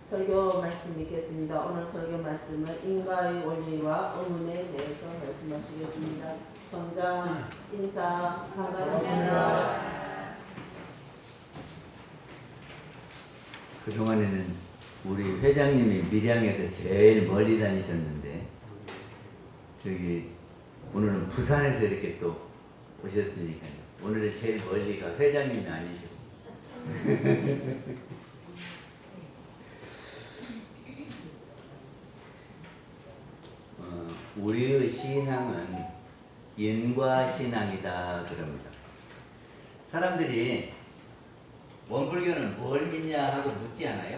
설교 말씀 읽겠습니다. 오늘 설교 말씀은 인과의 원리와 의문에 대해서 말씀하시겠습니다. 정장 인사 반갑습니다. 그동안에는 우리 회장님이 밀양에서 제일 멀리 다니셨는데 저기 오늘은 부산에서 이렇게 또 오셨으니까 오늘은 제일 멀리가 회장님이 아니시고 우리의 신앙은 인과신앙이다 그럽니다. 사람들이 원불교는 뭘 믿냐 하고 묻지 않아요?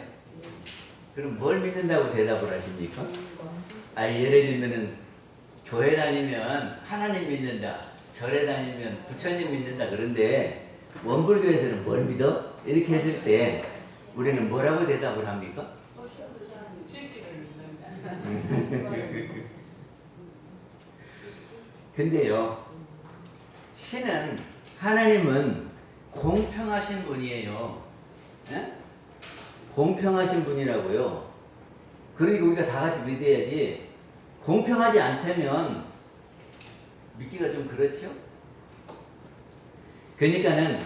그럼 뭘 믿는다고 대답을 하십니까? 예를 들면은 교회 다니면 하나님 믿는다, 절에 다니면 부처님 믿는다 그런데 원불교에서는 뭘 믿어? 이렇게 했을 때 우리는 뭐라고 대답을 합니까? 근데요, 신은, 하나님은 공평하신 분이에요. 에? 공평하신 분이라고요. 그러니까 우리가 다 같이 믿어야지. 공평하지 않다면 믿기가 좀 그렇죠? 그러니까는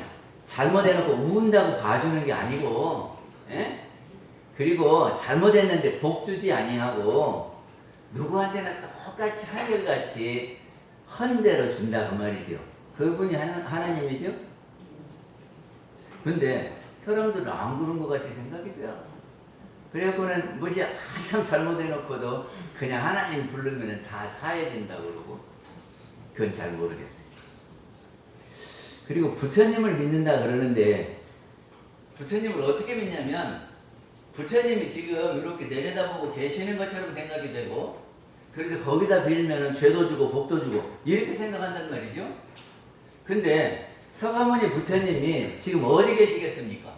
잘못해놓고 운다고 봐주는 게 아니고, 에? 그리고 잘못했는데 복 주지 아니하고 누구한테나 똑같이 한결같이 헌대로 준다 그 말이죠. 그분이 하나님이죠. 근데 사람들은 안 그런 것 같이 생각이 돼요. 그래갖고는 뭐지 한참 잘못해놓고도 그냥 하나님 부르면 다 사해진다고 그러고 그건 잘 모르겠어요. 그리고 부처님을 믿는다 그러는데 부처님을 어떻게 믿냐면 부처님이 지금 이렇게 내려다보고 계시는 것처럼 생각이 되고 그래서 거기다 빌면은 죄도 주고 복도 주고 이렇게 생각한단 말이죠. 근데 서가모니 부처님이 지금 어디 계시겠습니까?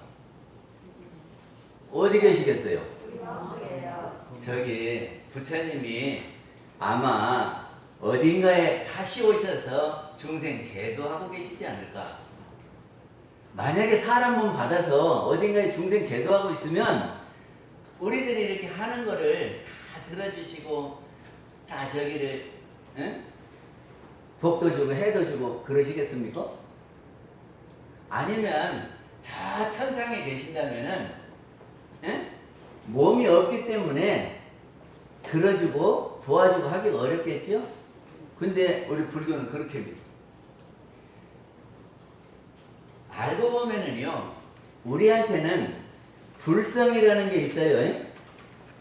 어디 계시겠어요? 저기 부처님이 아마 어딘가에 다시 오셔서 중생 제도하고 계시지 않을까? 만약에 사람 몸 받아서 어딘가에 중생 제도하고 있으면 우리들이 이렇게 하는 거를 다 들어주시고 다 저기를 응? 복도 주고 해도 주고 그러시겠습니까? 아니면 저 천상에 계신다면은 응? 몸이 없기 때문에 들어주고 도와주고 하기가 어렵겠죠? 근데 우리 불교는 그렇게 믿어. 알고 보면은요, 우리한테는 불성이라는 게 있어요.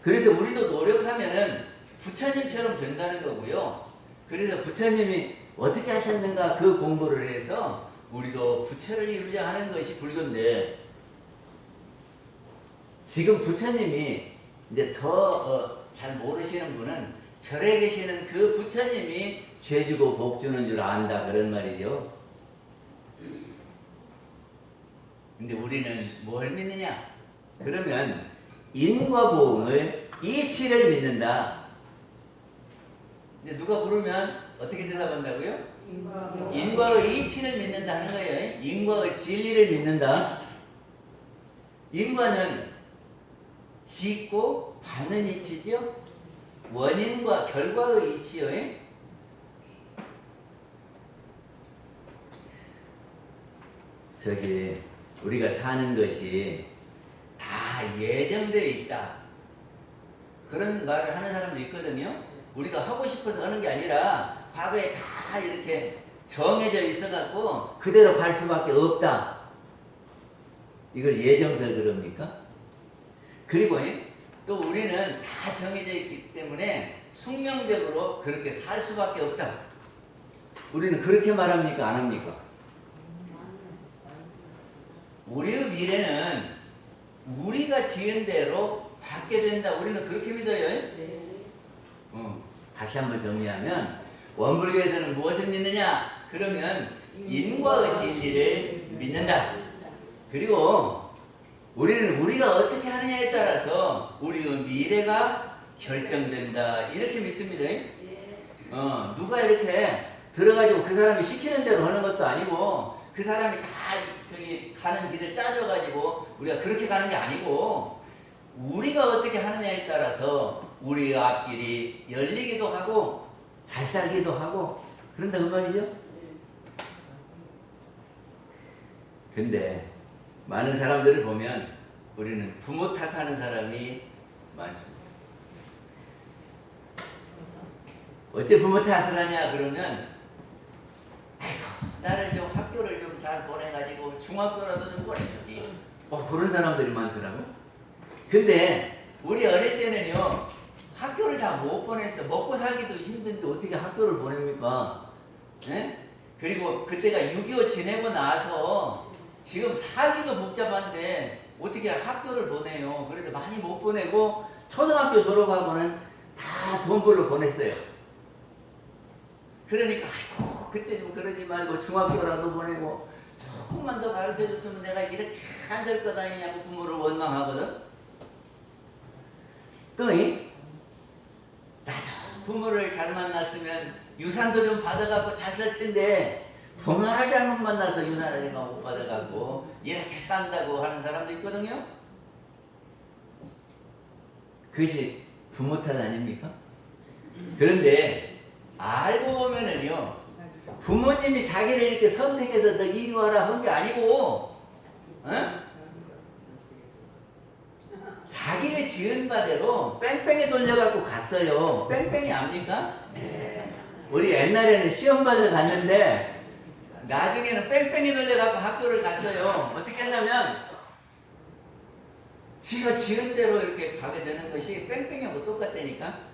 그래서 우리도 노력하면은 부처님처럼 된다는 거고요. 그래서 부처님이 어떻게 하셨는가 그 공부를 해서 우리도 부처를 이루자 하는 것이 불교인데 지금 부처님이 이제 더 잘 모르시는 분은 절에 계시는 그 부처님이 죄 주고 복 주는 줄 안다 그런 말이죠. 근데 우리는 뭘 믿느냐? 그러면 인과 보응을 이치를 믿는다. 이제 누가 물으면 어떻게 대답한다고요? 인과의 이치를 믿는다 하는 거예요. 인과의 진리를 믿는다. 인과는 짓고 받는 이치죠. 원인과 결과의 이치요. 저기 우리가 사는 것이 다 예정되어 있다. 그런 말을 하는 사람도 있거든요. 우리가 하고 싶어서 하는 게 아니라 과거에 다 이렇게 정해져 있어갖고 그대로 갈 수밖에 없다. 이걸 예정설 그럽니까? 그리고 또 우리는 다 정해져 있기 때문에 숙명적으로 그렇게 살 수밖에 없다. 우리는 그렇게 말합니까? 안 합니까? 우리의 미래는 우리가 지은 대로 받게 된다. 우리는 그렇게 믿어요. 다시 한번 정리하면 원불교에서는 무엇을 믿느냐? 그러면 인과의 진리를 믿는다. 그리고 우리는 우리가 어떻게 하느냐에 따라서 우리의 미래가 결정된다. 이렇게 믿습니다. 누가 이렇게 들어가지고 그 사람이 시키는 대로 하는 것도 아니고 그 사람이 다 저기 가는 길을 짜줘가지고 우리가 그렇게 가는 게 아니고 우리가 어떻게 하느냐에 따라서 우리 앞길이 열리기도 하고 잘 살기도 하고 그런다 그 말이죠. 근데 많은 사람들을 보면 우리는 부모 탓하는 사람이 많습니다. 어째 부모 탓을 하냐 그러면 아이고 나를 좀 학교를 좀 잘 보내가지고 중학교라도 좀 보내주지. 그런 사람들이 많더라고. 근데 우리 어릴 때는요 학교를 다 못 보냈어. 먹고 살기도 힘든데 어떻게 학교를 보냅니까? 예? 그리고 그때가 6.25 지내고 나서 지금 살기도 복잡한데 어떻게 학교를 보내요. 그래도 많이 못 보내고 초등학교 졸업하고는 다 돈 벌러 보냈어요. 그러니까 아이고 그때 좀 그러지 말고 중학교라도 보내고 조금만 더 가르쳐줬으면 내가 이렇게 안 될 거 아니냐고 부모를 원망하거든. 또 나도 부모를 잘 만났으면 유산도 좀 받아갖고 잘 살 텐데 부모를 잘못 만나서 유산을 못 받아갖고 이렇게 산다고 하는 사람도 있거든요. 그것이 부모 탓 아닙니까? 그런데 알고 보면은요 부모님이 자기를 이렇게 선택해서 너 이리 와라 한 게 아니고 자기를 지은 바대로 뺑뺑이 돌려갖고 갔어요. 뺑뺑이 압니까? 우리 옛날에는 시험 받으러 갔는데 나중에는 뺑뺑이 돌려갖고 학교를 갔어요. 어떻게 했냐면 지가 지은 대로 이렇게 가게 되는 것이 뺑뺑이하고 똑같다니까.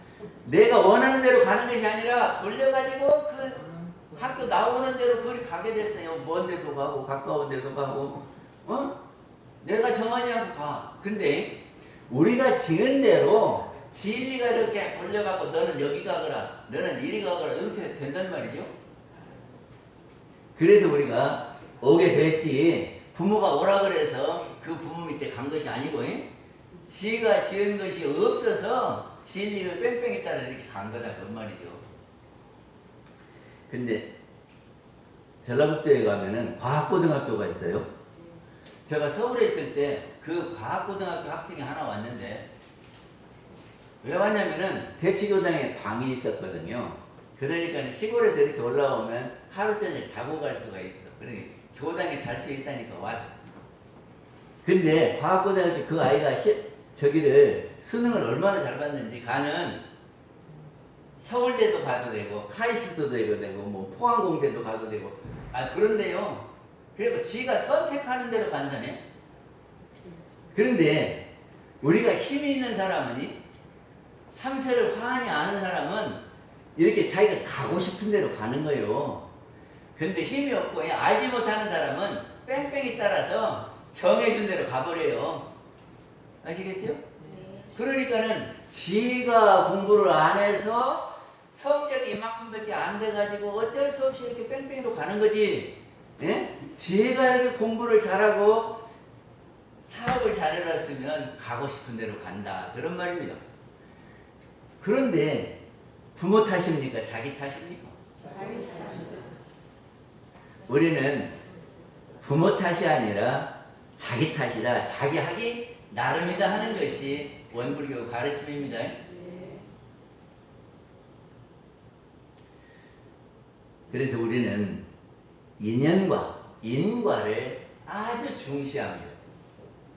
내가 원하는 대로 가는 것이 아니라 돌려가지고 그 학교 나오는 대로 그리 가게 됐어요. 먼 데도 가고 가까운 데도 가고 내가 정하지 않고 가. 근데 우리가 지은 대로 진리가 이렇게 돌려갖고 너는 여기 가거라 너는 이리 가거라 이렇게 된단 말이죠. 그래서 우리가 오게 됐지 부모가 오라 그래서 그 부모 밑에 간 것이 아니고 지가 지은 것이 없어서 진리를 뺑뺑이 따라 이렇게 간 거다 그 말이죠. 근데 전라북도에 가면은 과학고등학교가 있어요. 제가 서울에 있을 때 그 과학고등학교 학생이 하나 왔는데 왜 왔냐면은 대치교당에 방이 있었거든요. 그러니까 시골에서 이렇게 올라오면 하루 전에 자고 갈 수가 있어. 그러니 교당에 잘 수 있다니까 왔어. 근데 과학고등학교 그 아이가 저기를 수능을 얼마나 잘 봤는지 가는 서울대도 가도 되고 카이스트도 되고 뭐 포항공대도 가도 되고 그런데요. 그리고 지가 선택하는 대로 간다네. 그런데 우리가 힘이 있는 사람은 삼세를 화하니 아는 사람은 이렇게 자기가 가고 싶은 대로 가는 거예요. 근데 힘이 없고 알지 못하는 사람은 뺑뺑이 따라서 정해준 대로 가버려요. 아시겠죠? 네. 그러니까는 지가 공부를 안 해서 성적이 이만큼밖에 안 돼가지고 어쩔 수 없이 이렇게 뺑뺑이로 가는 거지. 예? 지가 이렇게 공부를 잘하고 사업을 잘해놨으면 가고 싶은 대로 간다. 그런 말입니다. 그런데 부모 탓입니까? 자기 탓입니까? 자기 탓입니다. 우리는 부모 탓이 아니라 자기 탓이다. 자기 하기 나름이다 하는 것이 원불교 가르침입니다. 그래서 우리는 인과를 아주 중시합니다.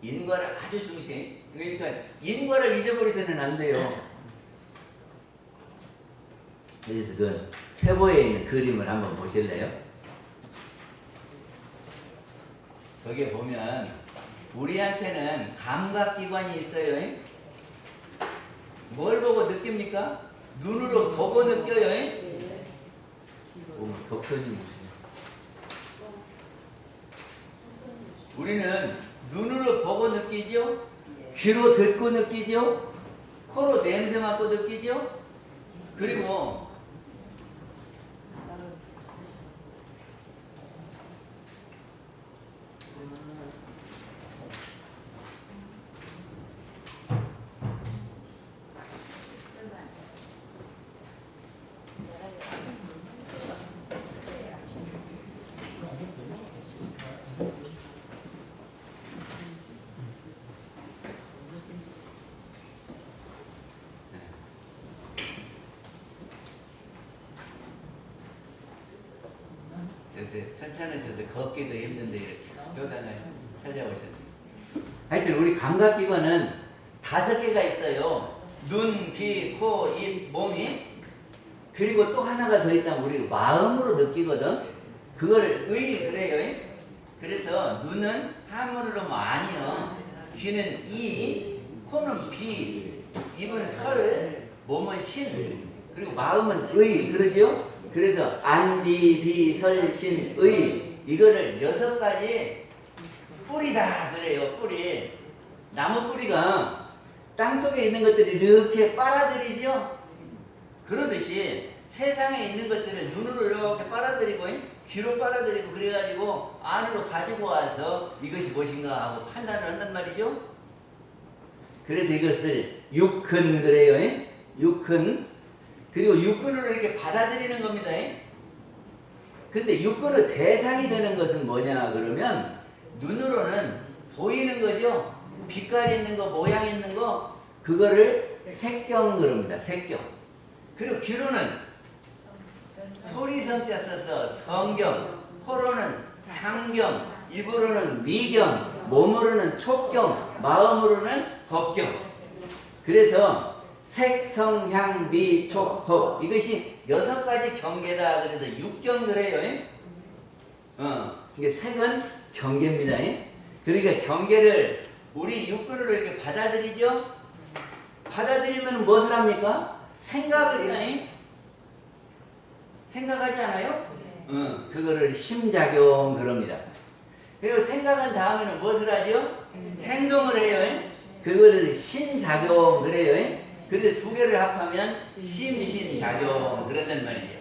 인과를 아주 중시해. 그러니까 인과를 잊어버리서는 안 돼요. 그래서 그 표보에 있는 그림을 한번 보실래요? 거기에 보면 우리한테는 감각기관이 있어요. 뭘 보고 느낍니까? 눈으로 보고 느껴요. 덕선이 우리는 눈으로 보고 느끼죠? 귀로 듣고 느끼죠? 코로 냄새 맡고 느끼죠? 그리고 편찮으셔서 걷기도 힘든데 이렇게 교단을 찾아오셨습니다. 하여튼 우리 감각기관은 5개가 있어요. 눈, 귀, 코, 입, 몸이. 그리고 또 하나가 더 있다면 우리 마음으로 느끼거든. 그거를 그래요. 그래서 눈은 한문으로 뭐 아니요. 귀는 이, 코는 비, 입은 설, 몸은 신, 그리고 마음은 그러죠? 그래서 안리, 비, 설, 신, 이거를 6가지 뿌리다 그래요. 뿌리. 나무 뿌리가 땅속에 있는 것들을 이렇게 빨아들이죠? 그러듯이 세상에 있는 것들을 눈으로 이렇게 빨아들이고 귀로 빨아들이고 그래가지고 안으로 가지고 와서 이것이 무엇인가 하고 판단을 한단 말이죠. 그래서 이것을 육근 그래요. 육근. 그리고 육근으로 이렇게 받아들이는 겁니다. 근데 육근의 대상이 되는 것은 뭐냐 그러면 눈으로는 보이는 거죠. 빛깔 있는 거, 모양 있는 거, 그거를 색경 그럽니다. 색경. 그리고 귀로는 소리성자 써서 성경, 코로는 향경, 입으로는 미경, 몸으로는 촉경, 마음으로는 법경. 그래서 색, 성, 향, 미, 촉, 법, 이것이 6가지 경계다. 그래서 육경 그래요. 이게 색은 경계입니다. 그러니까 경계를 우리 육근으로 이렇게 받아들이죠. 받아들이면 무엇을 합니까? 생각을 해요. 생각하지 않아요? 그거를 심작용 그럽니다. 그리고 생각한 다음에는 무엇을 하죠? 행동을 해요. 그거를 신작용 그래요. 그래서 2개를 합하면 심신작용 그런단 말이에요.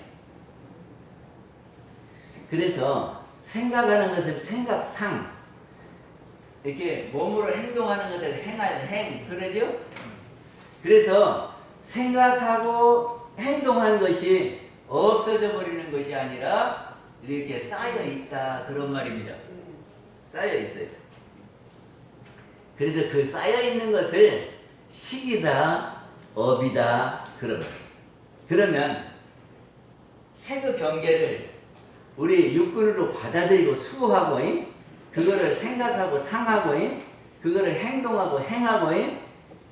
그래서 생각하는 것을 생각상, 이렇게 몸으로 행동하는 것을 행할 행 그러죠? 그래서 생각하고 행동한 것이 없어져 버리는 것이 아니라 이렇게 쌓여 있다 그런 말입니다. 쌓여 있어요. 그래서 그 쌓여 있는 것을 식이다, 업이다 그러면 색의 경계를 우리 육근으로 받아들이고 수하고 그거를 생각하고 상하고 그거를 행동하고 행하고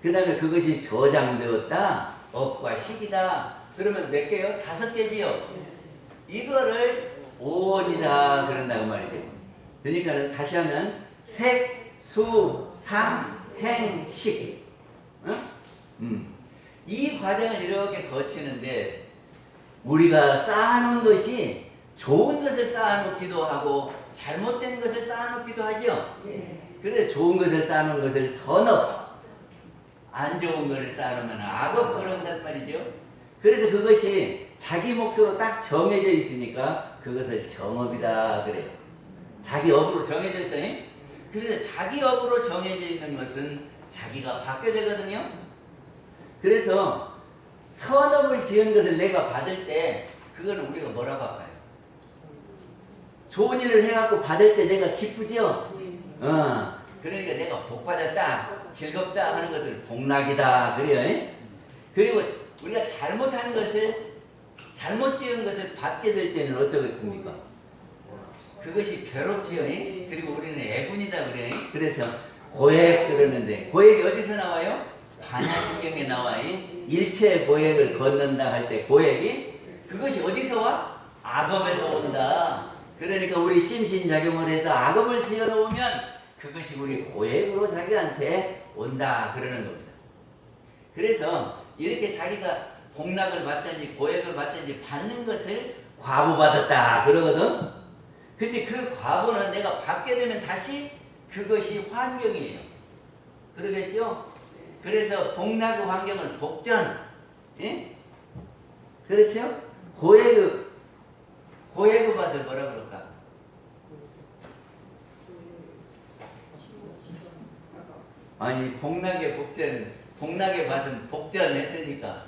그 다음에 그것이 저장되었다, 업과 식이다. 그러면 몇 개요? 5개지요. 이거를 오원이다 그런다고 말이죠. 그러니까 다시 하면 색, 수, 상, 행, 식. 이 과정을 이렇게 거치는데 우리가 쌓아놓은 것이 좋은 것을 쌓아놓기도 하고 잘못된 것을 쌓아놓기도 하죠. 그래서 좋은 것을 쌓아놓은 것을 선업, 안 좋은 것을 쌓아놓으면 악업 그런단 말이죠. 그래서 그것이 자기 몫으로 딱 정해져 있으니까 그것을 정업이다 그래요. 자기 업으로 정해져 있어요. 그래서 자기 업으로 정해져 있는 것은 자기가 받게 되거든요. 그래서 선업을 지은 것을 내가 받을 때 그거는 우리가 뭐라고 할까요? 좋은 일을 해갖고 받을 때 내가 기쁘지요? 그러니까 내가 복받았다, 즐겁다 하는 것을 복락이다 그래요. 그리고 우리가 잘못하는 것을, 잘못 지은 것을 받게 될 때는 어쩌겠습니까? 그것이 괴롭지요. 그리고 우리는 애군이다 그래요. 그래서 고액 그러는데 고액이 어디서 나와요? 반야신경에 나와요. 일체 고액을 걷는다 할 때 고액이 그것이 어디서 와? 악업에서 온다. 그러니까 우리 심신작용을 해서 악업을 지어놓으면 그것이 우리 고액으로 자기한테 온다 그러는 겁니다. 그래서 이렇게 자기가 복락을 받든지 고액을 받든지 받는 것을 과보받았다 그러거든. 근데 그 과보는 내가 받게 되면 다시 그것이 환경이에요. 그러겠죠? 그래서 복락의 환경은 복전. 예? 그렇죠? 고액의 밭을 뭐라 그럴까? 아니 복락의 복전, 복락의 밭은 복전 했으니까.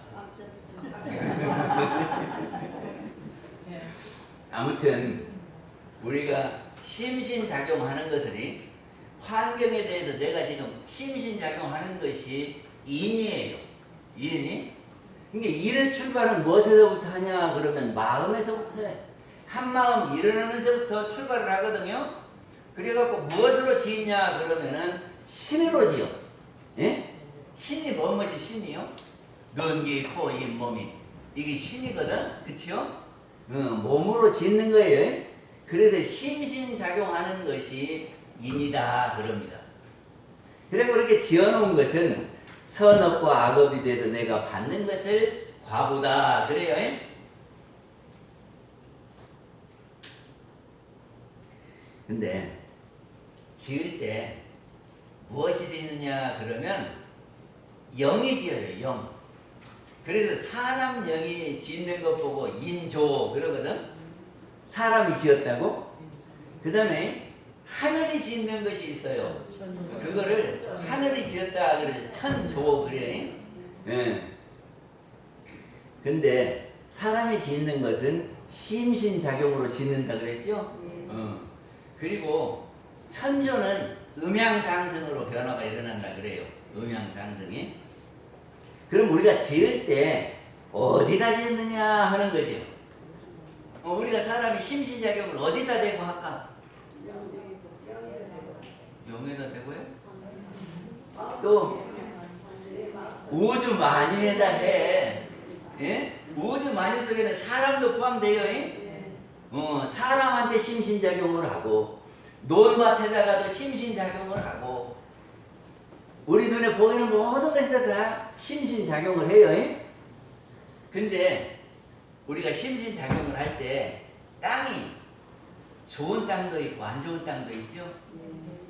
아무튼 우리가 심신작용하는 것은 환경에 대해서 내가 지금 심신작용하는 것이 인이에요. 인이. 그러니까 일의 출발은 무엇에서부터 하냐 그러면 마음에서부터 해. 한마음 일어나는 데부터 출발을 하거든요. 그래갖고 무엇으로 지었냐 그러면은 신으로 지어. 예? 신이 무엇이 신이요? 눈, 귀, 코, 입, 몸이 이게 신이거든. 그치요? 몸으로 짓는 거예요. 그래서 심신작용하는 것이 인이다 그럽니다. 그리고 그렇게 지어놓은 것은 선업과 악업이 돼서 내가 받는 것을 과보다 그래요. 근데 지을 때 무엇이 짓느냐 그러면 영이 지어요. 영. 그래서 사람 영이 짓는 것 보고 인조 그러거든. 사람이 지었다고. 그 다음에 하늘이 짓는 것이 있어요. 그거를 하늘이 지었다 그래서 천조 그래. 예. 근데 사람이 짓는 것은 심신작용으로 짓는다 그랬죠. 그리고 천조는 음양상승으로 변화가 일어난다 그래요. 음양상승이. 그럼 우리가 지을 때 어디다 짓느냐 하는 거죠. 우리가 사람이 심신작용을 어디다 대고 할까? 용에다 대고요? 또 우주 만유에다 해. 예? 우주 만유 속에는 사람도 포함돼요. 사람한테 심신작용을 하고 논밭에다가도 심신작용을 하고 우리 눈에 보이는 모든 것에다 다 심신작용을 해요. 근데 우리가 심신작용을 할 때 땅이 좋은 땅도 있고 안 좋은 땅도 있죠.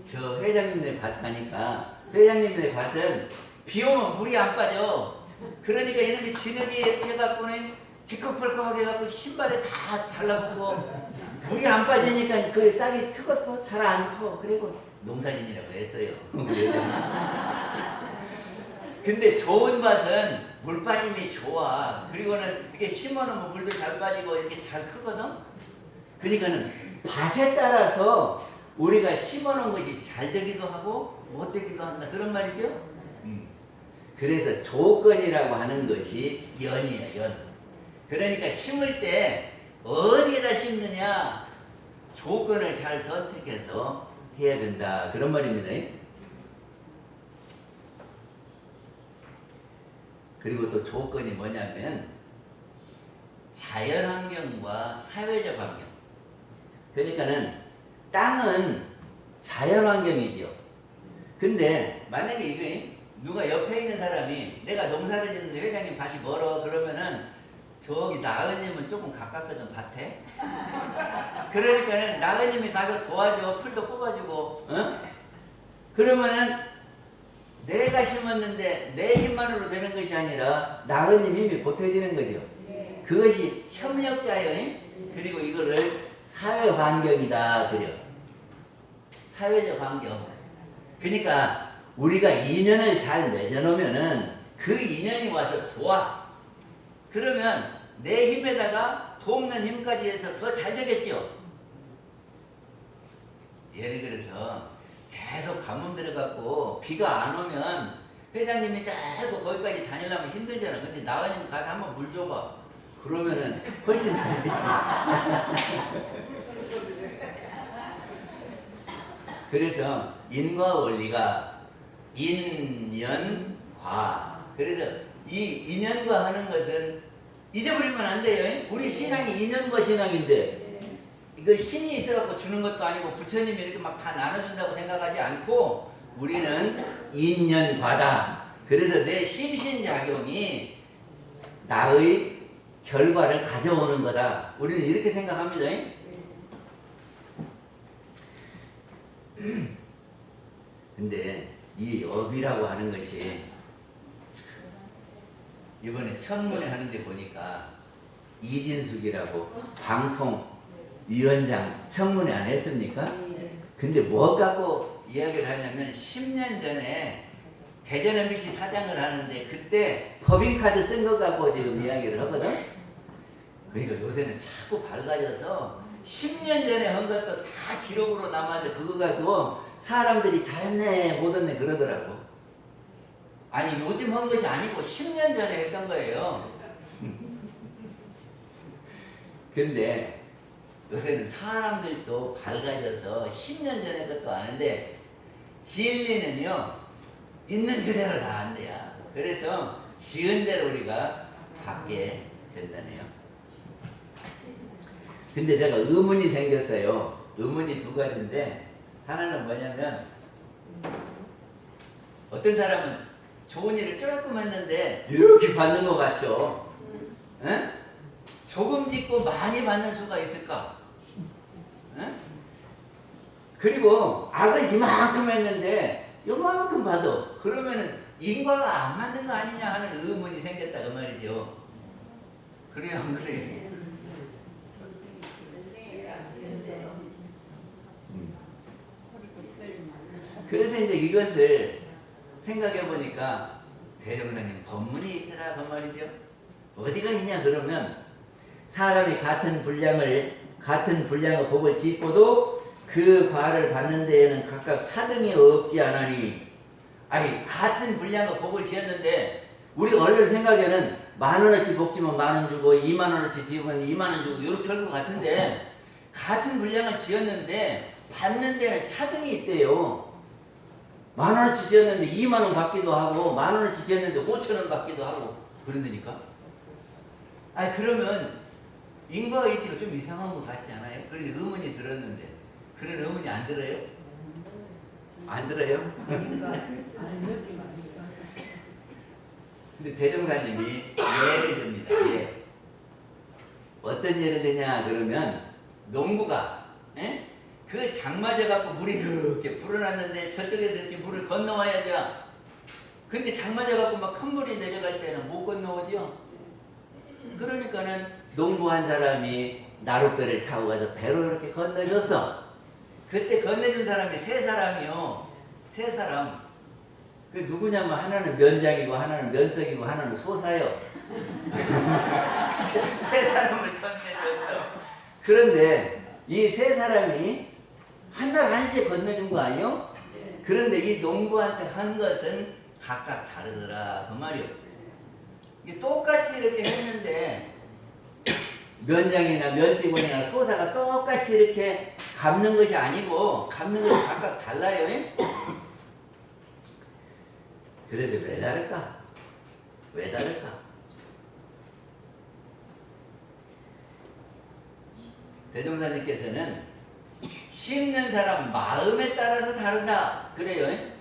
저 회장님네 밭 가니까 회장님네 밭은 비 오면 물이 안 빠져. 그러니까 이놈이 진흙이 해갖고는 지컥벌컥 해갖고 신발에 다 달라붙고 물이 안 빠지니까 그 싹이 트겠어. 잘 안 터. 그리고 농사진이라고 했어요. 근데 좋은 밭은 물 빠짐이 좋아. 그리고는 이렇게 심어놓으면 물도 잘 빠지고 이렇게 잘 크거든. 그러니까는 밭에 따라서 우리가 심어놓은 것이 잘 되기도 하고 못 되기도 한다. 그런 말이죠. 그래서 조건이라고 하는 것이 연이에요. 연. 그러니까 심을 때 어디에다 심느냐 조건을 잘 선택해서 해야 된다. 그런 말입니다. 그리고 또 조건이 뭐냐면 자연환경과 사회적 환경. 그러니까는 땅은 자연환경이죠. 근데 만약에 이게 누가 옆에 있는 사람이 내가 농사를 짓는데 회장님 밭이 멀어 그러면은 저기 나은님은 조금 가깝거든 밭에. 그러니까는 나은님이 가서 도와줘. 풀도 뽑아주고. 그러면은 내가 심었는데 내 힘만으로 되는 것이 아니라 나은님 힘이 보태지는 거죠. 그것이 협력자예요. 그리고 이거를 사회환경이다 그려. 사회적 환경. 그러니까 우리가 인연을 잘 맺어놓으면은 그 인연이 와서 도와. 그러면 내 힘에다가 돕는 힘까지 해서 더 잘 되겠죠. 예를 들어서 계속 가뭄 들어갖고 비가 안 오면 회장님이 자꾸 거기까지 다니려면 힘들잖아. 근데 나은님 가서 한번 물 줘봐. 그러면은 훨씬 잘 되지. 그래서 인과 원리가 인연과. 그래서 이 인연과 하는 것은 잊어버리면 안 돼요. 우리 신앙이 인연과 신앙인데 이거 신이 있어갖고 주는 것도 아니고 부처님이 이렇게 막 다 나눠준다고 생각하지 않고 우리는 인연과다. 그래서 내 심신작용이 나의 결과를 가져오는 거다. 우리는 이렇게 생각합니다. 근데 이 업이라고 하는 것이 이번에 청문회 하는데 보니까 이진숙이라고 방통위원장 청문회 안 했습니까? 근데 뭐 갖고 이야기를 하냐면 10년 전에 대전 MBC 사장을 하는데 그때 법인카드 쓴 거 갖고 지금 이야기를 하거든. 그러니까 요새는 자꾸 밝아져서 10년 전에 한 것도 다 기록으로 남아서 그거 가지고 사람들이 잘했네 못했네 그러더라고. 아니 요즘 한 것이 아니고 10년 전에 했던 거예요. 근데 요새는 사람들도 밝아져서 10년 전에 것도 아는데 진리는요 있는 그대로 다 안돼요. 그래서 지은 대로 우리가 받게 된다네요. 근데 제가 의문이 생겼어요. 의문이 두 가지인데 하나는 뭐냐면 어떤 사람은 좋은 일을 조금 했는데 이렇게 받는 것 같죠? 에? 조금 짓고 많이 받는 수가 있을까? 에? 그리고 악을 이만큼 했는데 요만큼 받아. 그러면은 인과가 안 맞는 거 아니냐 하는 의문이 생겼다 그 말이죠. 그래요 안 그래요? 그래서 이제 이것을 생각해 보니까 대종사님 법문이 있더라 그 말이죠. 어디가 있냐 그러면 사람이 같은 분량의 복을 짓고도 그 과를 받는 데에는 각각 차등이 없지 않으니. 아니 같은 분량의 복을 지었는데 우리가 얼른 생각에는 10,000원어치 복 지면 10,000원 주고 20,000원어치 지으면 20,000원 주고 이렇게 할 것 같은데 같은 분량을 지었는데 받는 데는 차등이 있대요. 10,000원어치 지었는데 20,000원 받기도 하고 10,000원어치 지었는데 5,000원 받기도 하고 그런다니까. 아니 그러면 인과의 이치가 좀 이상한 것 같지 않아요? 그래서 의문이 들었는데 그런 의문이 안 들어요? 안 들어요? 근데 대종사님이 예를 듭니다. 예. 어떤 예를 드냐 그러면 농부가 그 장맞아 갖고 물이 이렇게 불어났는데 저쪽에서 이렇게 물을 건너와야죠. 근데 장맞아 갖고 막 큰 물이 내려갈 때는 못 건너오죠. 그러니까는 농부 한 사람이 나룻배를 타고 가서 배로 이렇게 건너줬어. 그때 건네준 사람이 세 사람이요. 세 사람. 그 누구냐면 하나는 면장이고 하나는 면석이고 하나는 소사요. 세 사람을 건네줬어. 그런데 이 세 사람이 한 날 한시에 건네준 거 아니요? 그런데 이 농부한테 한 것은 각각 다르더라 그 말이요. 이게 똑같이 이렇게 했는데 면장이나 면직원이나 소사가 똑같이 이렇게 갚는 것이 아니고 갚는 것이 각각 달라요. 그래서 왜 다를까? 왜 다를까? 대종사님께서는 심는 사람 마음에 따라서 다르다 그래요.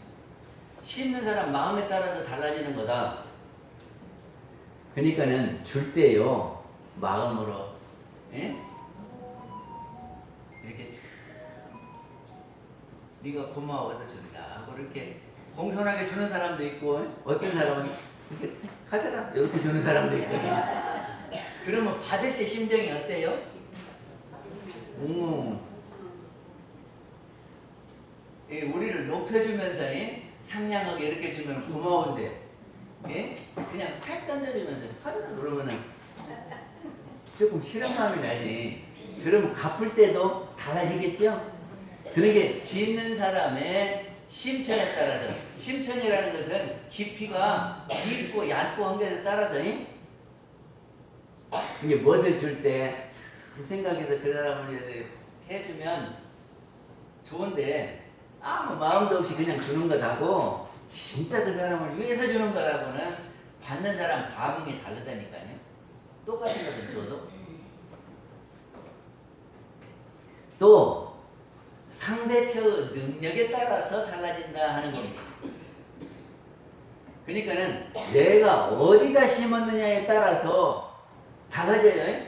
심는 사람 마음에 따라서 달라지는 거다. 그러니까는 줄 때요 마음으로 이렇게 참 네가 고마워서 준다 하고 이렇게 공손하게 주는 사람도 있고 어떤 사람은 이렇게 하더라 이렇게 주는 사람도 있거든요. 그러면 받을 때 심정이 어때요? 우리를 높여주면서 상냥하게 이렇게 주면 고마운데 그냥 팍 던져주면서 하더라 그러면은 조금 싫은 마음이 나지. 그러면 갚을 때도 달라지겠죠? 그러게 짓는 사람의 심천에 따라서 심천이라는 것은 깊이가 깊고 얕고 한 것에 따라서 이게 무엇을 줄 때 생각해서 그 사람을 위해서 해주면 좋은데 아무 마음도 없이 그냥 주는 것하고 진짜 그 사람을 위해서 주는 것하고는 받는 사람 감흥이 다르다니까요. 똑같은 것을 줘도 또 상대처의 능력에 따라서 달라진다 하는 겁니다. 그러니까는 내가 어디다 심었느냐에 따라서 달라져요.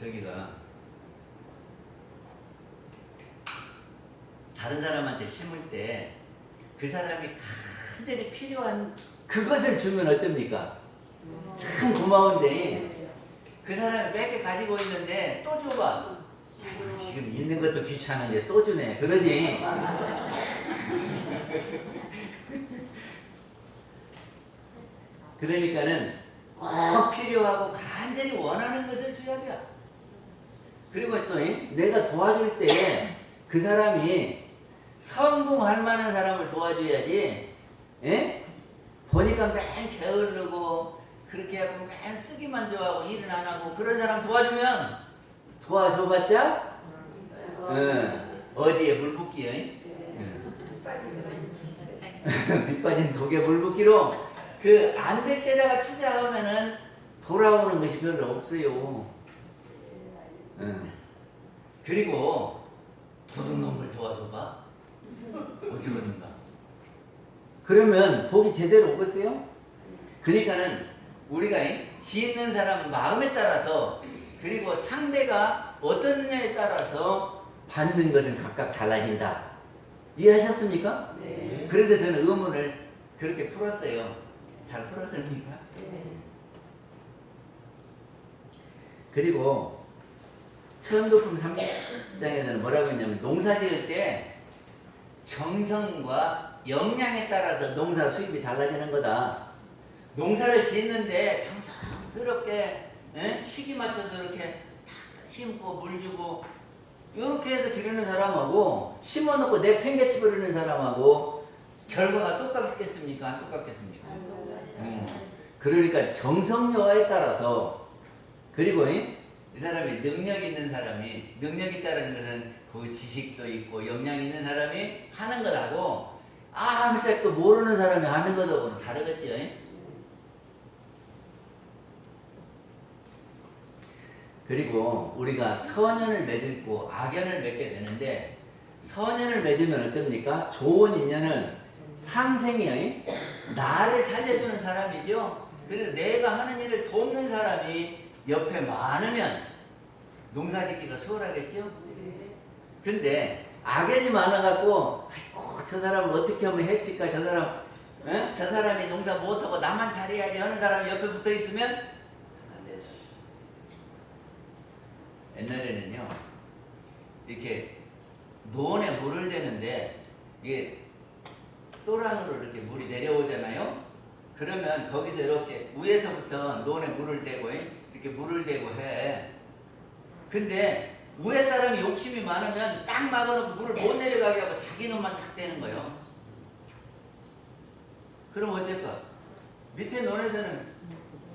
저기가 다른 사람한테 심을 때 그 사람이 간절히 필요한 그것을 주면 어쩝니까? 참 고마운데 그 사람이 몇 개 가지고 있는데 또 줘봐. 지금 있는 것도 귀찮은데 또 주네. 그러지? 그러니까는 꼭 필요하고 간절히 원하는 것을 줘야 돼. 그리고 또 내가 도와줄 때 그 사람이 성공할 만한 사람을 도와줘야지. 보니까 맨 게으르고 그렇게 하고 맨 쓰기만 좋아하고 일은 안 하고 그런 사람 도와주면 도와줘봤자 어디에 물 붓기요? 밑 빠진 독에 물 붓기로 그 안 될 때다가 투자하면은 돌아오는 것이 별로 없어요. 그리고 도둑놈을 도와줘봐. 어쩌겠는가? 그러면 복이 제대로 오겠어요? 그러니까는 우리가 짓는 사람 마음에 따라서 그리고 상대가 어떠느냐에 따라서 받는 것은 각각 달라진다. 이해하셨습니까? 네. 그래서 저는 의문을 그렇게 풀었어요. 잘 풀었습니까? 네. 그리고 천도품 30장에서는 뭐라고 했냐면 농사 지을 때 정성과 역량에 따라서 농사 수입이 달라지는 거다. 농사를 짓는데 정성스럽게 시기 맞춰서 이렇게 탁 심고 물 주고 이렇게 해서 기르는 사람하고 심어놓고 내팽개치 버리는 사람하고 결과가 똑같겠습니까? 안 똑같겠습니까? 그러니까 정성여에 따라서 그리고 이 사람이 능력 있는 사람이 능력 있다는 것은 그 지식도 있고 역량 있는 사람이 하는 것하고 아무짝도 모르는 사람이 하는 것하고는 다르겠죠. 그리고 우리가 선연을 맺고 악연을 맺게 되는데 선연을 맺으면 어쩝니까? 좋은 인연은 상생이 나를 살려주는 사람이죠. 그래서 내가 하는 일을 돕는 사람이 옆에 많으면 농사 짓기가 수월하겠죠. 근데 악연이 많아갖고 아이고 저 사람을 어떻게 하면 해칠까 저 사람 저 사람이 농사 못하고 나만 잘해야지 하는 사람이 옆에 붙어있으면 안 되죠. 옛날에는요 이렇게 노원에 물을 대는데 이게 또랑으로 이렇게 물이 내려오잖아요. 그러면 거기서 이렇게 위에서부터 노원에 물을 대고 이렇게 물을 대고 해. 근데 위에 사람이 욕심이 많으면 딱 막아놓고 물을 못 내려가게 하고 자기 놈만 싹 대는 거예요. 그럼 어쩔까? 밑에 논에서는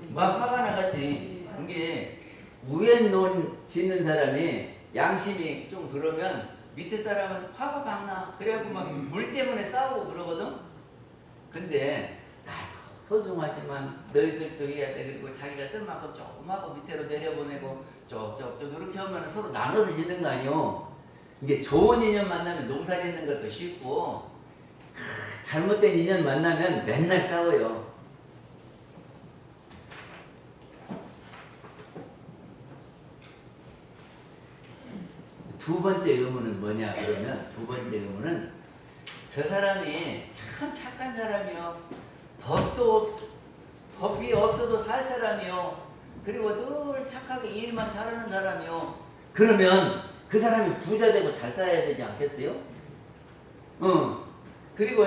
막 화가 나갔지. 이게 위에 논 짓는 사람이 양심이 좀 그러면 밑에 사람은 화가 막 나. 그래갖고 막 물 때문에 싸우고 그러거든. 근데 나도 소중하지만 너희들도 해야 돼. 그리고 자기가 쓸 만큼 조금 하고 밑으로 내려보내고 쪽쪽쪽 이렇게 하면 서로 나눠서 짓는 거 아니요. 이게 좋은 인연 만나면 농사 짓는 것도 쉽고 잘못된 인연 만나면 맨날 싸워요. 두 번째 의문은 뭐냐 그러면 두 번째 의문은 저 사람이 참 착한 사람이요. 법이 없어도 살 사람이요. 그리고 늘 착하게 일만 잘하는 사람이요. 그러면 그 사람이 부자 되고 잘 살아야 되지 않겠어요? 그리고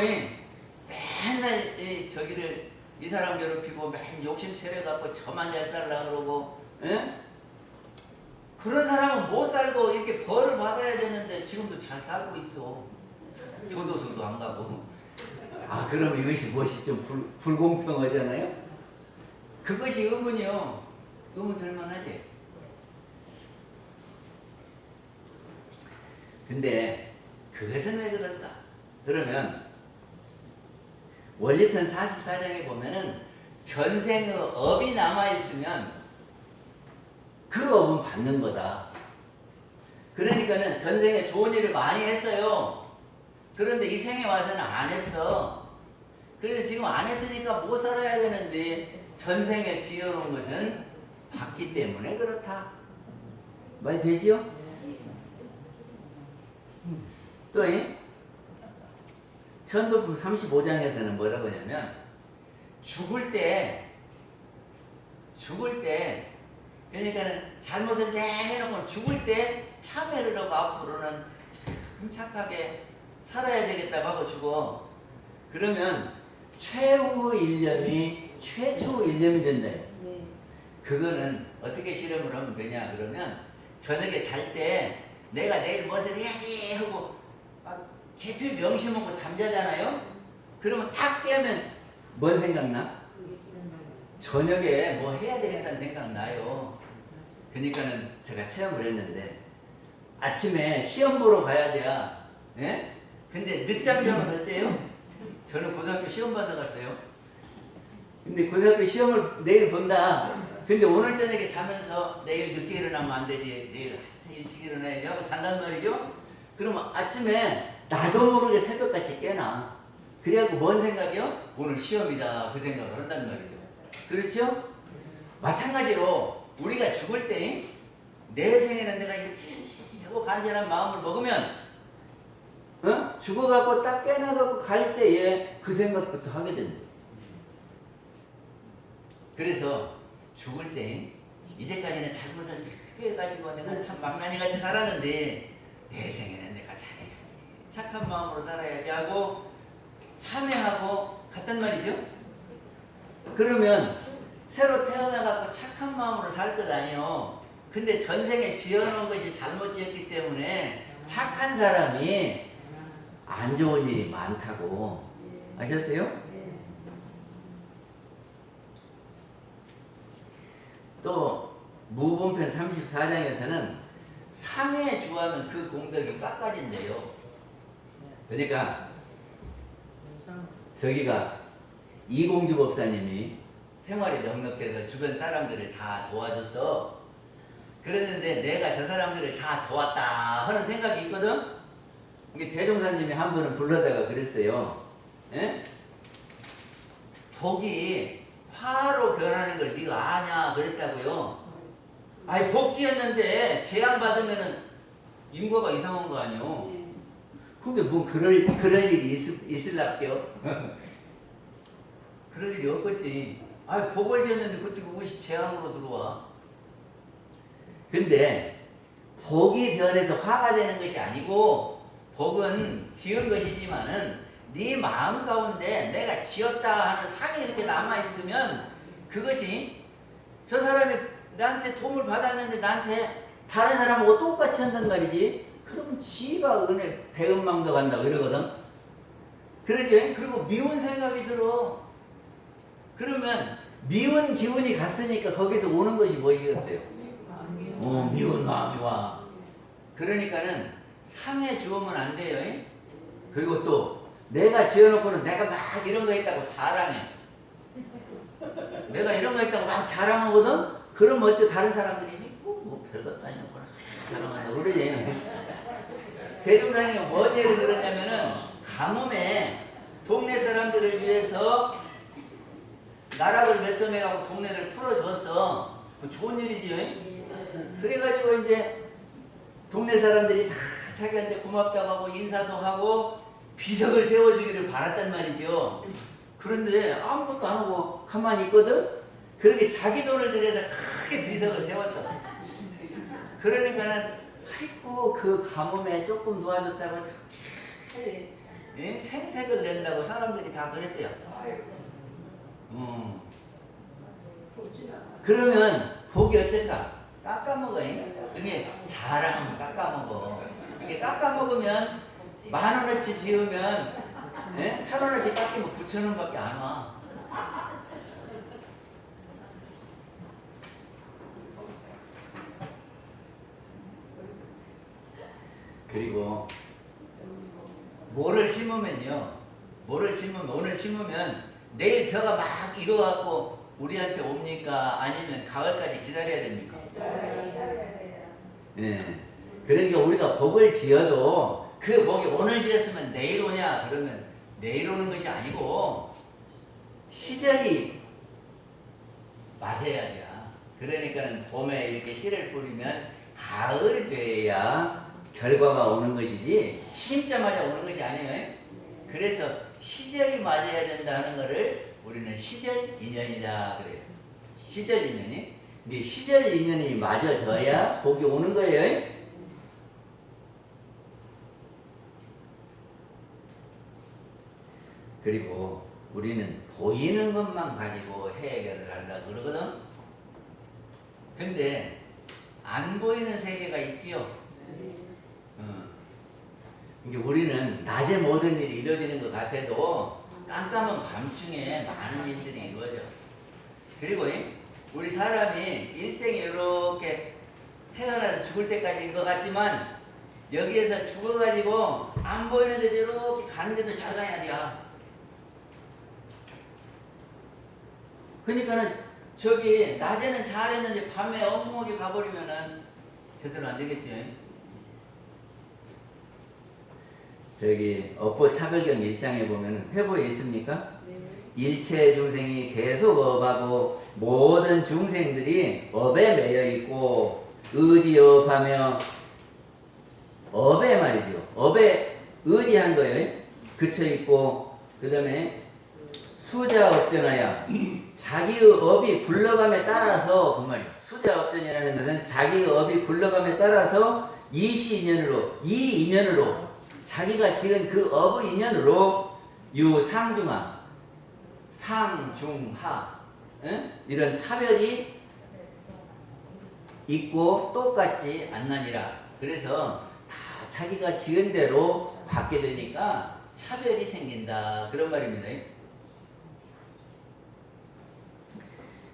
맨날 저기를 이 사람 괴롭히고 맨 욕심 차려갖고 저만 잘 살라 그러고 그런 사람은 못 살고 이렇게 벌을 받아야 되는데 지금도 잘 살고 있어. 교도소도 안 가고. 아 그럼 이것이 무엇이 좀 불공평하잖아요? 그것이 의문이요. 의문 들만하지. 근데 그것은 왜 그럴까? 그러면 원리편 44장에 보면은 전생의 업이 남아있으면 그 업은 받는 거다. 그러니까는 전생에 좋은 일을 많이 했어요. 그런데 이 생에 와서는 안 했어. 그래서 지금 안 했으니까 못 살아야 되는데 전생에 지어놓은 것은 받기 때문에 그렇다. 말 되지요? 또 천도품 35장에서는 뭐라고 하냐면 죽을 때 그러니까는 잘못을 다 해놓고 죽을 때 참회를 하고 앞으로는 참 착하게 살아야 되겠다고 하고 죽어. 그러면 최후의 일념이 최초의 일념이 된대요. 네. 그거는 어떻게 실험을 하면 되냐 그러면 저녁에 잘 때 내가 내일 무엇을 해야지 하고 막 깊이 명심하고 잠자잖아요. 그러면 탁 깨면 뭔 생각나? 저녁에 뭐 해야 되겠다는 생각 나요. 그러니까는 제가 체험을 했는데 아침에 시험 보러 가야 돼야. 예? 근데 늦잠 자면 어때요? 저는 고등학교 시험 봐서 갔어요. 근데 고등학교 시험을 내일 본다. 근데 오늘 저녁에 자면서 내일 늦게 일어나면 안 되지. 내일 일찍 일어나야지 하고 잔단 말이죠. 그러면 아침에 나도 모르게 새벽같이 깨나. 그래갖고 뭔 생각이요? 오늘 시험이다. 그 생각을 한단 말이죠. 그렇죠? 마찬가지로 우리가 죽을 때 내 생에는 내가 이렇게 하고 간절한 마음을 먹으면 죽어갖고 딱 깨나갖고 갈 때에 그 생각부터 하게 된다. 그래서 죽을 때 이제까지는 잘못을 크게 해가지고 내가 참 망나니같이 살았는데 내 생에는 내가 잘해야지 착한 마음으로 살아야지 하고 참회하고 갔단 말이죠. 그러면 새로 태어나갖고 착한 마음으로 살 것 아니에요. 근데 전생에 지어놓은 것이 잘못 지었기 때문에 착한 사람이 안 좋은 일이 많다고. 아셨어요? 또 무본편 34장에서는 상에 주하면 그 공덕이 깎아진대요. 그러니까 저기가 이공주 법사님이 생활이 넉넉해서 주변 사람들을 다 도와줬어. 그랬는데 내가 저 사람들을 다 도왔다 하는 생각이 있거든. 이게 대종사님이 한 번은 불러다가 그랬어요. 에? 복이 화로 변하는 걸 네가 아냐 그랬다고요. 아니 복 지었는데 재앙 받으면은 인과가 이상한 거 아니요. 근데 뭐 그럴 일이 있을랍겨. 그럴 일이 없겠지. 아니 복을 지었는데 그때 그것이 재앙으로 들어와. 근데 복이 변해서 화가 되는 것이 아니고 복은 지은 것이지만은 네 마음 가운데 내가 지었다 하는 상이 이렇게 남아있으면 그것이 저 사람이 나한테 도움을 받았는데 나한테 다른 사람하고 똑같이 한단 말이지. 그러면 지가 은혜 배은망덕 한다고 이러거든. 그러지? 그리고 미운 생각이 들어. 그러면 미운 기운이 갔으니까 거기서 오는 것이 뭐이겠어요? 미운 마음이 와. 그러니까는 상해 주으면 안 돼요. 그리고 또 내가 지어놓고는 내가 막 이런 거 했다고 자랑해. 내가 이런 거 했다고 막 자랑하거든? 그럼 어째 다른 사람들이 뭐 별것도 아니구나 자랑한다고 그러지. 대종사님이 뭐지 그러냐면은 가뭄에 동네 사람들을 위해서 나락을 매서매하고 동네를 풀어줬어. 좋은 일이지. 그래가지고 이제 동네 사람들이 다 자기한테 고맙다고 하고 인사도 하고 비석을 세워주기를 바랐단 말이죠. 그런데 아무것도 안 하고 가만히 있거든. 그렇게 자기 돈을 들여서 크게 비석을 세웠어. 그러니까는 아이고 그 가뭄에 조금 도와줬다고 생색을 낸다고 사람들이 다 그랬대요. 그러면 복이 어쩔까? 깎아먹어. 이게 자랑 깎아먹어. 이게 깎아먹으면 10,000원어치 지으면 1,000원어치 깎이면 9,000원밖에 안 와. 그리고 뭐를 심으면요. 오늘 심으면 내일 벼가 막 익어갖고 우리한테 옵니까? 아니면 가을까지 기다려야 됩니까? 네. 그러니까 우리가 복을 지어도 그 복이 오늘 지었으면 내일 오냐? 그러면 내일 오는 것이 아니고 시절이 맞아야 돼. 그러니까는 봄에 이렇게 씨를 뿌리면 가을이 돼야 결과가 오는 것이지 심자마자 오는 것이 아니에요. 그래서 시절이 맞아야 된다는 것을 우리는 시절 인연이다 그래요. 시절 인연이. 근데 시절 인연이 맞아져야 복이 오는 거예요. 그리고 우리는 보이는 것만 가지고 해결을 하려고 그러거든. 근데 안 보이는 세계가 있지요. 이게 우리는 낮에 모든 일이 이루어지는 것 같아도 깜깜한 밤중에 많은 일들이 이루어져. 그리고 우리 사람이 일생이 이렇게 태어나서 죽을 때까지인 것 같지만 여기에서 죽어가지고 안 보이는데 이렇게 가는데도 잘 가야 돼요. 그러니까는 저기 낮에는 잘했는데 밤에 엉뚱하게 가버리면은 제대로 안 되겠지. 저기 업보 차별경 1장에 보면은 회보에 있습니까? 일체 중생이 계속 업하고 모든 중생들이 업에 매여 있고 의지업하며 업에 말이죠. 업에 의지한 거예요. 그쳐 있고 그 다음에 수자업전하야 자기의 업이 굴러감에 따라서 그 말이에요. 수자업전이라는 것은 자기의 업이 굴러감에 따라서 이시인연으로 이 인연으로 자기가 지은 그 업의 인연으로 유상중하 상중하 이런 차별이 있고 똑같지 않나니라. 그래서 다 자기가 지은 대로 받게 되니까 차별이 생긴다 그런 말입니다.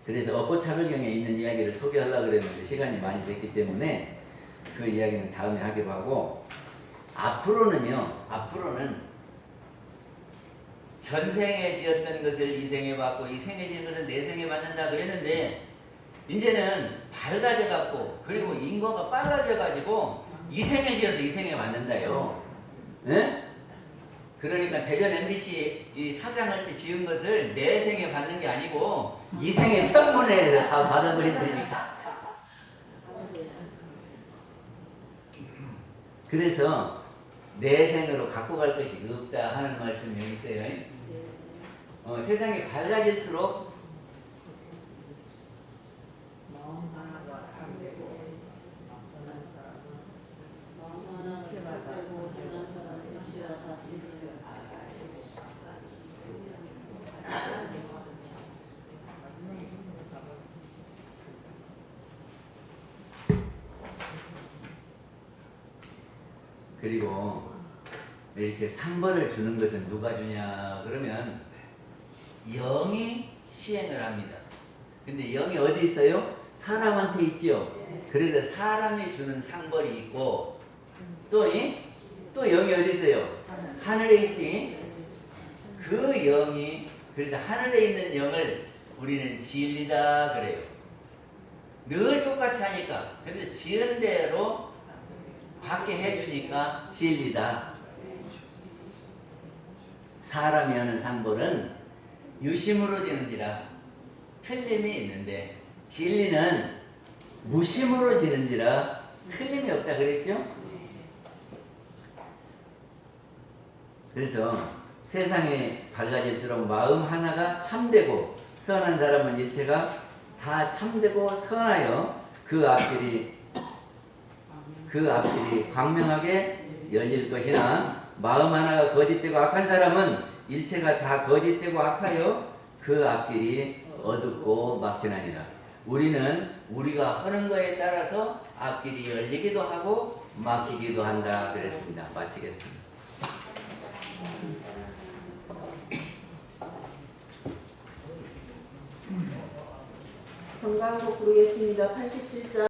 그래서 업보차별경에 있는 이야기를 소개하려고 그랬는데 시간이 많이 됐기 때문에 그 이야기는 다음에 하기로 하고, 앞으로는 전생에 지었던 것을 이생에 받고 이생에 지은 것을 내생에 받는다 그랬는데 이제는 밝아져 갖고 그리고 인과가 빨라져 가지고 이생에 지어서 이생에 받는다요. 예? 그러니까 대전 MBC 이 사장할 때 지은 것을 내생에 받는 게 아니고 이생에 천문에 다 받아버린다니까. 그래서 내생으로 갖고 갈 것이 없다 하는 말씀이 여기 있어요. 세상이 밝아질수록 그리고 이렇게 상벌을 주는 것은 누가 주냐 그러면 영이 시행을 합니다. 근데 영이 어디 있어요? 사람한테 있죠. 그래서 사람이 주는 상벌이 있고 또 영이 어디 있어요? 하늘에 있지. 그 영이 그래서 하늘에 있는 영을 우리는 진리다 그래요. 늘 똑같이 하니까. 그래서 지은 대로 받게 해주니까 진리다. 사람이 하는 상벌은 유심으로 지는지라 틀림이 있는데 진리는 무심으로 지는지라 틀림이 없다 그랬죠? 그래서 세상에 밝아질수록 마음 하나가 참되고 선한 사람은 일체가 다 참되고 선하여 그 앞길이 광명하게 열릴 것이나 마음 하나가 거짓되고 악한 사람은 일체가 다 거짓되고 악하여 그 앞길이 어둡고 막히나니라. 우리는 우리가 하는 거에 따라서 앞길이 열리기도 하고 막히기도 한다 그랬습니다. 마치겠습니다. 성강곡 부르겠습니다. 87장